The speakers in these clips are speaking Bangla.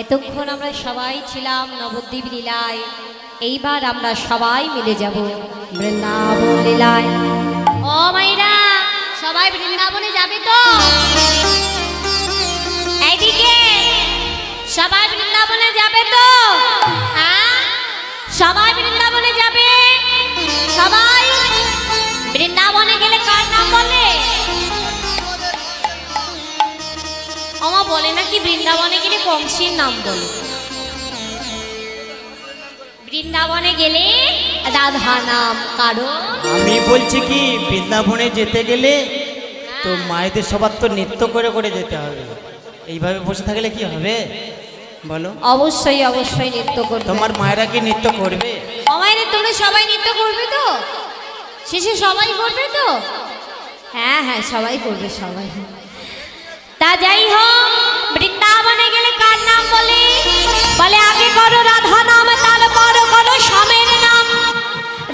এতক্ষণ আমরা সবাই ছিলাম নবদ্বীপ লীলায়, এইবার আমরা সবাই মিলে যাব বৃন্দাবন লীলায়। ও মাইরা, সবাই বৃন্দাবনে যাবে তো? এইদিকে সবাই বৃন্দাবনে যাবে তো? হ্যাঁ, সবাই বৃন্দাবনে যাবে। সবাই বৃন্দাবনে গেলে কার নাম বলে? আমা বলে নাকি বৃন্দাবনে গেলে কংসীর নাম বলে। বৃন্দাবনে গেলে রাধা নাম। কারণ আমি বলছি কি, বৃন্দাবনে যেতে গেলে তো মায়েদের সবার তো নৃত্য করে করে যেতে হবে। এইভাবে বসে থাকলে কি হবে বলো? অবশ্যই অবশ্যই নৃত্য করবে। তোমার মায়েরা কি নৃত্য করবে? আমায় তোমরা সবাই নৃত্য করবে তো? শেষে সবাই করবে তো? হ্যাঁ হ্যাঁ, সবাই করবে, সবাই। তা যাই হোক, বৃন্দাবনে গেলে কার নাম বলে? বলে আগে করো রাধা নাম, তারপর করো স্বামীর নাম।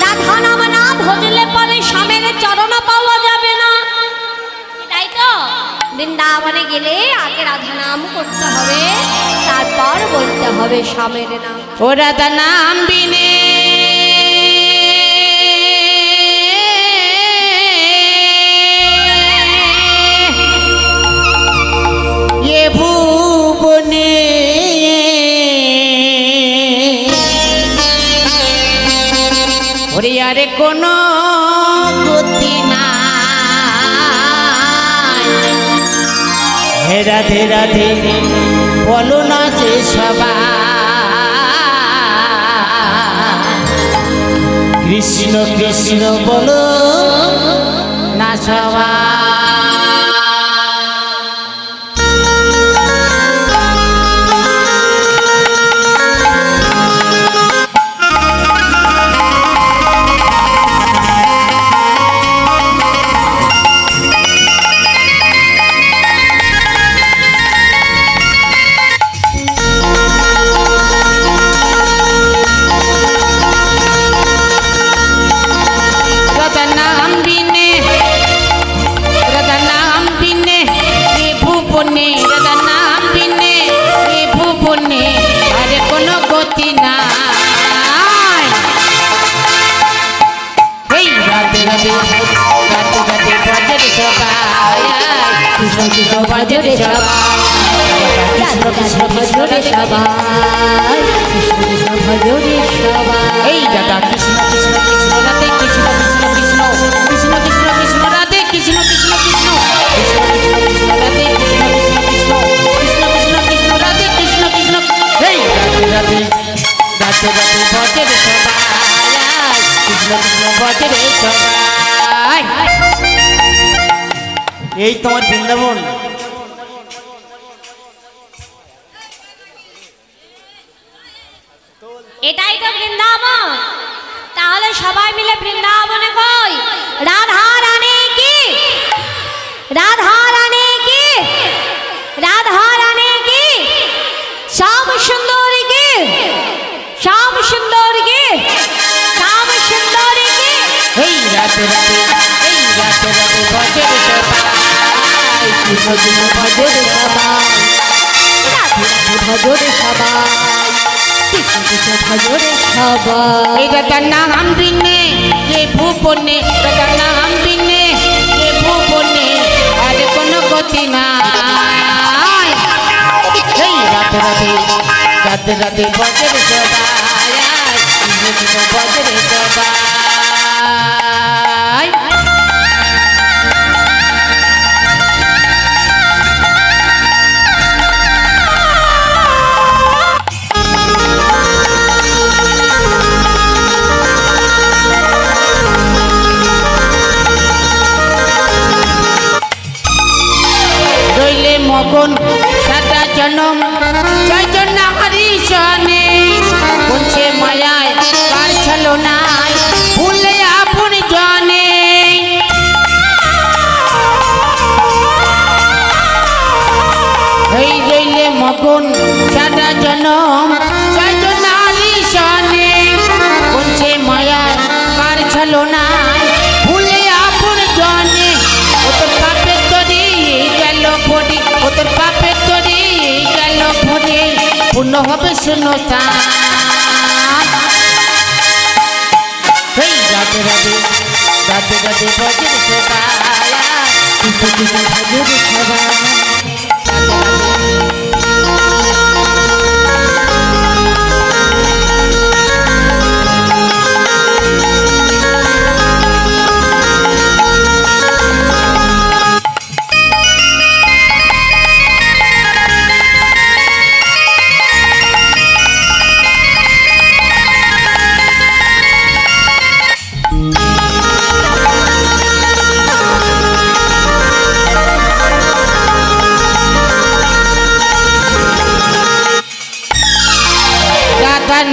রাধা নাম না ভজলে পরে স্বামীর চরণ পাওয়া যাবে না। তাই তো বৃন্দাবনে গেলে আগে রাধা নাম করতে হবে, তারপর বলতে হবে স্বামীর নাম। ও রাধা নাম বিনে এ ভুবনে ওরে আরে কোনো গতি নাই। হে রাধে রাধে বলো না যে সবাই কৃষ্ণ কৃষ্ণ বলো না সবাই। ভজরে সবাই, কৃষ্ণ ভজরে সবাই, কৃষ্ণ ভজরে সবাই। এই দাদা কৃষ্ণ কৃষ্ণ কৃষ্ণ রাধে কৃষ্ণ কৃষ্ণ কৃষ্ণ কৃষ্ণ কৃষ্ণ কৃষ্ণ রাধে কৃষ্ণ কৃষ্ণ কৃষ্ণ কৃষ্ণ কৃষ্ণ কৃষ্ণ রাধে কৃষ্ণ কৃষ্ণ কৃষ্ণ কৃষ্ণ কৃষ্ণ কৃষ্ণ রাধে কৃষ্ণ কৃষ্ণ। এই রাধে রাধে রাধে রাধে ভজরে সবাই, কৃষ্ণ কৃষ্ণ ভজরে সবাই। এই তোমার বৃন্দাবন। এটাই তো বৃন্দাবন। তাহলে সবাই মিলে বৃন্দাবনে কই রাধা রানী কি, রাধা রানী কি, রাধা রানী কি, সব সুন্দর কি, সব সুন্দর কি, সব সুন্দর কি। এই রাধে রাধে এই রাধে রাধে ভজরে সবাই, কৃষ্ণ কৃষ্ণ ভজরে সবাই, রাধে রাধে ভজরে সবাই, কৃষ্ণ কৃষ্ণ ভজরে সবাই। এই রাধা নাম বিনে এ ভুবনে, রাধা নাম বিনে এ ভুবনে আর কোনো গতি নাই। এই রাধে রাধে রাধে রাধে ভজরে সবাই, কৃষ্ণ কৃষ্ণ ভজরে সবাই। মগন সারা জনম জয় জন্য হরিশনে, বলছে মায়ায় কার ছলো নাই ভুলে আপন জনে। এই রইলে মগন সারা জনম জয় জন্য হরিশনে, বলছে মায়ায় কার ছলো নাই ভুলে আপন জনে। ও তোর পাপের তরি গেল পড়ি, ও তোর পাপের তরি গেল পড়ি, পূর্ণ হবে শূন্যস্থান। এই রাধে রাধে রাধে রাধে ভজের সবাই কৃষ্ণ কৃষ্ণ ভজের সবাই।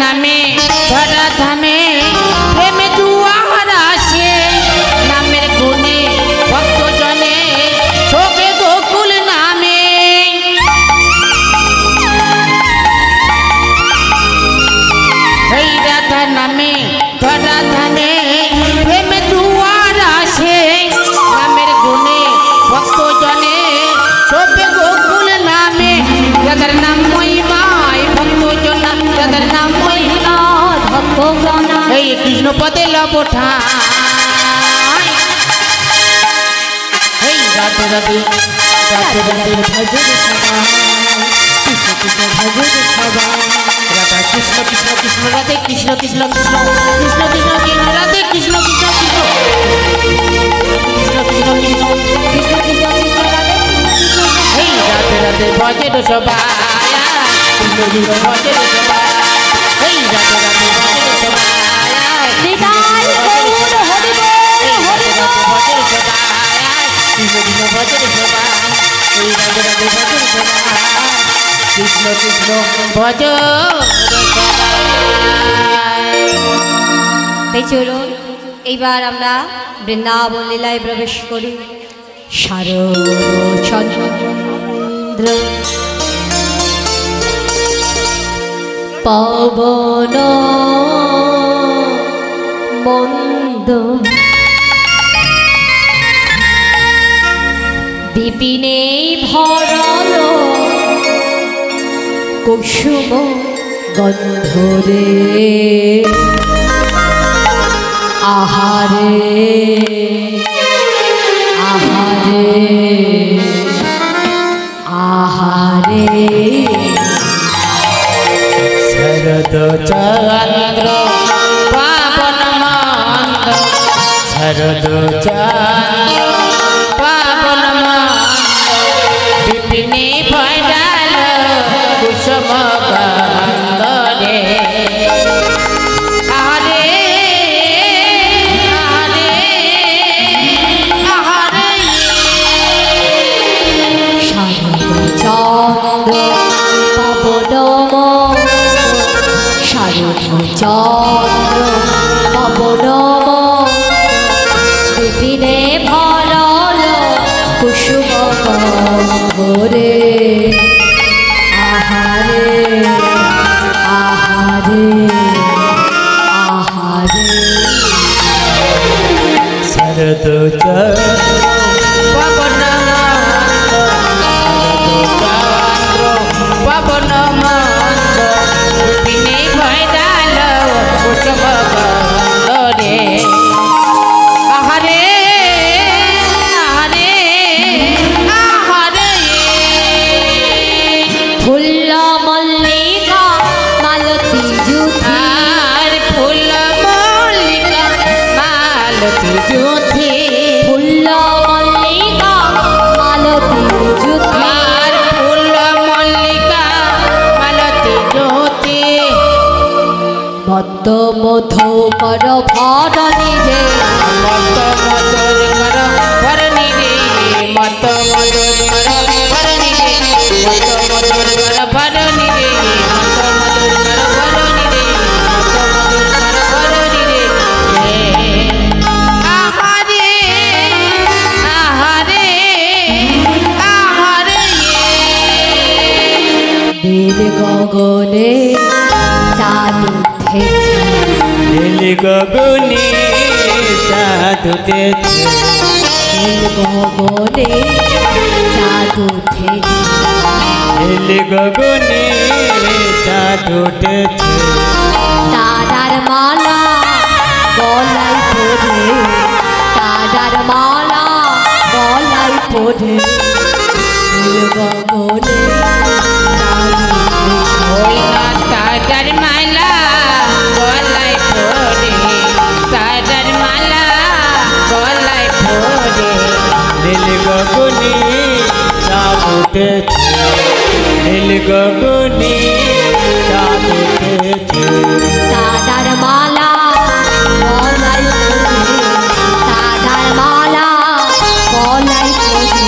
নামে ধরা ধামে প্রেমে দুয়ার আসে, নামের গুণে ভক্ত জনে শোকে গোকুল নামে। এই রাধা নামে ধরা ধামে প্রেমে দুয়ার আসে, নামের গুণে ভক্ত জনে শোকে গোকুল নামে। রাধার নাম মহিমায় ভক্ত জন, রাধার নাম মহিমা ভক্ত জন এই কৃষ্ণ পদে লবঠায়। এই রাধে রাধে রাধে রাধে ভজের সবাই কৃষ্ণ কৃষ্ণ ভজের সবাই। রাধা কৃষ্ণ কৃষ্ণ কৃষ্ণ রাধে কৃষ্ণ কৃষ্ণ কৃষ্ণ কৃষ্ণ কৃষ্ণ কৃষ্ণ রাধে কৃষ্ণ কৃষ্ণ কৃষ্ণ কৃষ্ণ কৃষ্ণ কৃষ্ণ কৃষ্ণ কৃষ্ণ কৃষ্ণ রাধে কৃষ্ণ। এই রাধে রাধে ভজের সবাই কৃষ্ণ কৃষ্ণ ভজের সবাই। এই রাধে রাধে ভজের সবাই নিতাই গৌর হরি বল হরি বল। ভজের সবাই কৃষ্ণ কৃষ্ণ ভজের সবাই। এই রাধে রাধে ভজের সবাই কৃষ্ণ কৃষ্ণ ভজের সবাই। তাই চলুন এইবার আমরা বৃন্দাবন লীলায় প্রবেশ করি। শারদচন্দ্র পবন মন্দ বিপিনে ভরল কুসুম গন্ধরে আহারে আহারে আহারে। শরদ চন্দ্র পাবন মন্দ, শরদ চন্দ্র পাবন মন্দ বিপিনে ভরাল কুসুম গন্ধরে আহারে আহারে আহারে। শারদচন্দ্র পবন শারদচন্দ্র পবন বিপিনে ভরল কুসুম গন্ধরে আহারে আহারে আহারে। শরদ চন্দ্র পবন মন্দ, শরদ চন্দ্র পবন মন্দ বিপিনে ভরাল কুসুম গন্ধরে আহারে আহারে আহারে। ফুল্ল মল্লিকা মালতী জুথি আর ফুল মল্লিকা মালতী জুথি, ফুল্ল মল্লিকা মালতী জুথি আর ফুল মল্লিকা মালতী জুথি। মত্ত মধুকর ভরণী রে মত মধুর কর ভরণী রে, মত মধুর কর ভরণী রে, মত মধুর কর ভরণী রে, মত মধুর কর ভরণী রে, মত মধুর কর ভরণী রে। আহারে আহারে আহারে। নীল গগনে চাঁদ উঠেছে নীল গগনে চাঁদ উঠেছে, নীল গগনে চাঁদ উঠেছে নীল গগনে চাঁদ উঠেছে তারার মালা গলায় পড়ে, তারার মালা গলায় পড়ে, নীল গগনে ওই না তাজার মালা গলায় পড়ে, তাজার মালা গলায় পড়ে। নীল গগনে চাঁদ উঠেছে নীল গগনে চাঁদ উঠেছে তারার মালা গলায় পড়ে, তারার মালা গলায় পড়ে,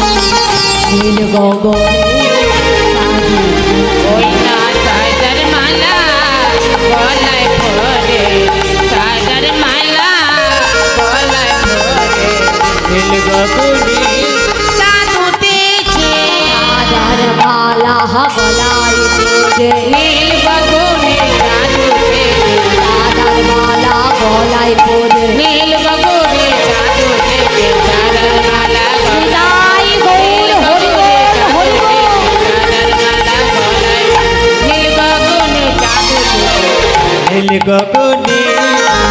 নীল গগনে ওই না তাজার মালা গলায় পড়ে, তাজার মালা গলায় পড়ে। নীল গগনে চাঁদ উঠেছে তারার মালা গলায় পড়ে, নীল গগনে চাঁদ উঠেছে, তারার মালা গলায় পড়ে, নীল গগনে চাঁদ উঠেছে, তারার মালা নিতাই গৌর হরি বল, হরি বল। নীল গগনে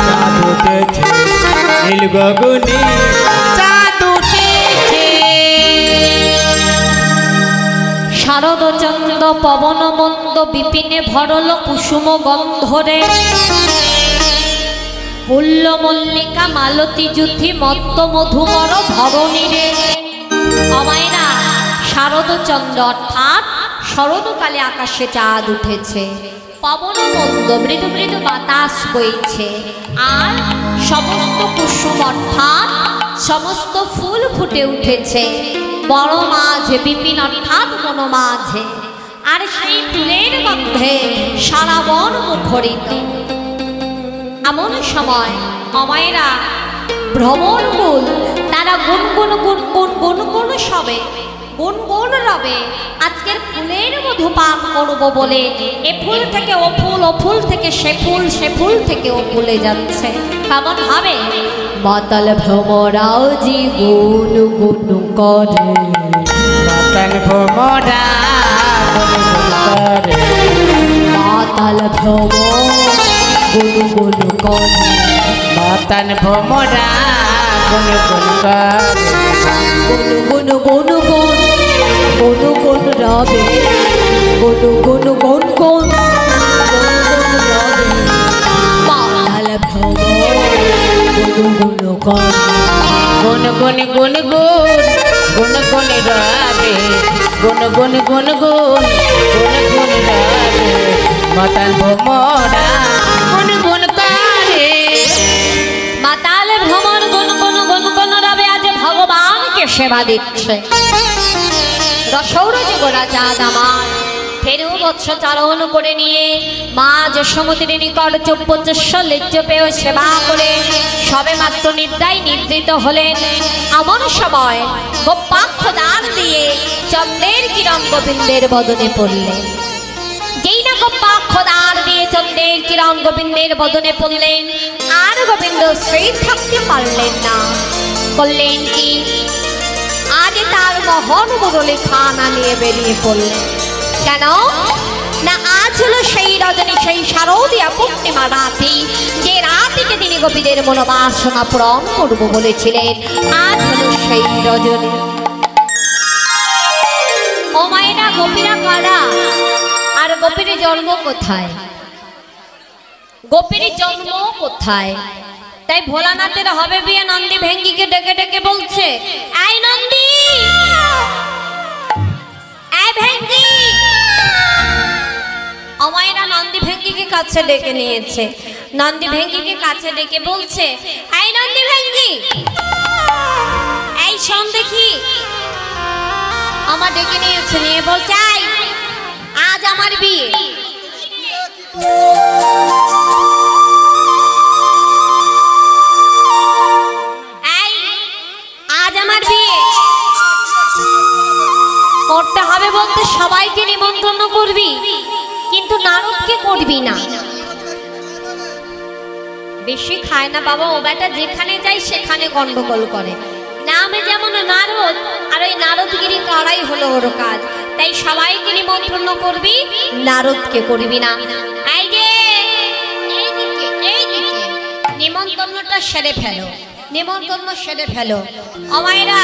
চাঁদ উঠেছে নীল গগনে শারদ চন্দ্র পবন মন্দ বিপিনে ভরল কুসুম গন্ধরে, পুল্ল মল্লিকা মালতী যুথি মত্ত মধুমর ধরণীরে। অমায়না শারদ চন্দ্র অর্থাৎ শরৎকালে আকাশে চাঁদ উঠেছে, পবন মন্দ মৃদু মৃদু বাতাস বইছে, আর সমস্ত কুসুম অর্থাৎ সমস্ত ফুল ফুটে উঠেছে বড় মাঝে, বিপিন অর্থাৎ বন মাঝে, আর সেই ফুলের গন্ধে সারা বন মুখরিত। এমন সময় অমায়রা ভ্রমণকুল তারা গুনগুন গুনগুন গুনগুন সবে গুনগুন রবে আজকের ফুলের মধু পান করবো বলে এ ফুল থেকে ও ফুল, ও ফুল থেকে সে ফুল, সে ফুল থেকে ও ফুলে যাচ্ছে। কেমন হবে? মাতাল ভ্রমরাও জি গুন গুন করে, মাতাল ভ্রমরা করে মাতাল ভ্রমর গুন গুন করে, মাতাল ভ্রমরা গুন গুন করে গুন গুন গুন গুন গুন গুন রবে, গুন গুন গুন গুন গুন রবে, মাতাল ভ্রমর গুন গুন করে, গুন গুন গুন গুন গুন গুন রাবে, গুন গুন গুন গুন গুন গুন রাবে, মাতাল ভোমরা গুন গুন করে। মাতাল ভ্রমর গুন গুন গুন গুন রবে আজ ভগবানকে সেবা দিচ্ছে। রসৌরজ গোড়া চাঁদ আমার ফেরু বৎস চারণ করে নিয়ে মা যশোমতির নিকট চৌপচস্য লেজ্জ পেয় সেবা করে সবে মাত্র নিদ্রায় নিদ্রিত হলেন। এমন সময় গোপাক্ষ দান দিয়ে চন্দ্রের কিরণ গোবিন্দের বদনে পড়লেন। যেই না গোপাক্ষ দান দিয়ে চন্দ্রের কিরণ গোবিন্দের বদনে পড়লেন, আর গোবিন্দ স্থির থাকতে পারলেন না। করলেন কি? আজ তার মহন মুরলী খানা নিয়ে বেরিয়ে পড়লেন। কেন না আজ হলো সেই রজনী, সেই শারদীয়া পূর্ণিমা রাতি, যে রাতিকে তিনি গোপীদের মনোবাসনা পূরণ করবো বলেছিলেন। আজ হলো সেই রজনী। ও মায়েরা, গোপীরা কারা আর গোপীর জন্ম কোথায়? গোপীর জন্ম কোথায়? তাই ভোলানাথের হবে বিয়ে নন্দী ভেঙ্গিকে ডেকে ডেকে বলছে, আই নন্দী, আই ভেঙ্গি। অমায়রা নন্দী ভেঙ্গিকে কাছে ডেকে নিয়েছে। নন্দী ভেঙ্গিকে কাছে ডেকে বলছে, আই নন্দী ভেঙ্গি, এই শোন দেখি। আমার ডেকে নিয়েছে, নিয়ে বলছে, আই আজ আমার বিয়ে। আজ আমার বিয়ে করতে হবে বলতে সবাইকে নিমন্ত্রণ করবি, কিন্তু নারদকে করবি না। বেশি খায় না বাবা, ও বেটা যেখানে যায় সেখানে গন্ডগোল করে। নামে যেমন নারদ, আর ওই নারদগিরি করাই হলো ওর কাজ। তাই সবাইকে নিমন্ত্রণ করবি, নারদকে করবি না। এই যে এইদিকে এইদিকে নিমন্ত্রণটা সেরে ফেলো, নিমন্ত্রণ সেরে ফেলো। অমায়েরা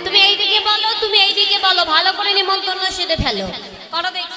তুমি এইদিকে বলো, তুমি এইদিকে বলো, ভালো করে নিমন্ত্রণ সেরে ফেলো, করো দেখি।